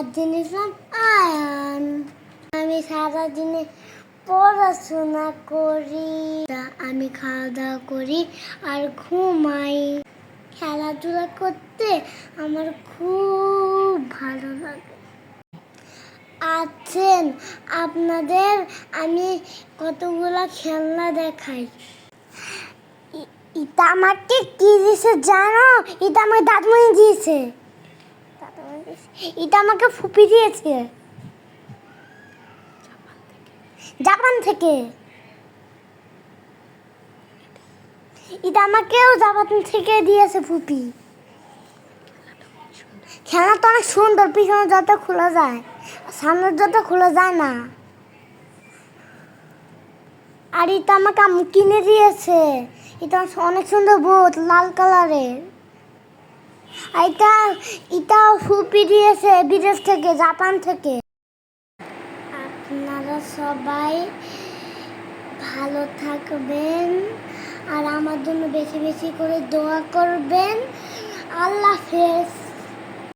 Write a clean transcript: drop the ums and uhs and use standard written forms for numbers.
নাজনীন ইসলাম আয়ান। আমি সারাদিনে পড়াশোনা করি, আমি খাওয়া দাওয়া করি আর ঘুমাই। খেলাধুলা করতে আমার খুব ভালো লাগে। আছেন আপনাদের আমি কতগুলা খেলনা দেখাই। এটা আমাকে কি দিয়েছে জানো? এটা আমাকে দাদুমণি দিয়েছে। এটা আমাকে ফুপি দিয়েছে জাপান থেকে। এটা আমাকেও জাপান থেকে দিয়েছে ফুপি। খেলনা তো অনেক সুন্দর, পিছনে যত খোলা যায়, সামনে যত খোলা যায় না। আর এটা আমাকে আম্মু কিনে দিয়েছে। এটা অনেক সুন্দর বোট, লাল কালারের। এটা ফুপি দিয়েছে বিদেশ থেকে, জাপান থেকে। আপনারা সবাই ভালো থাকবেন আর আমার জন্য বেশি বেশি করে দোয়া করবেন। আল্লাহ হাফেজ।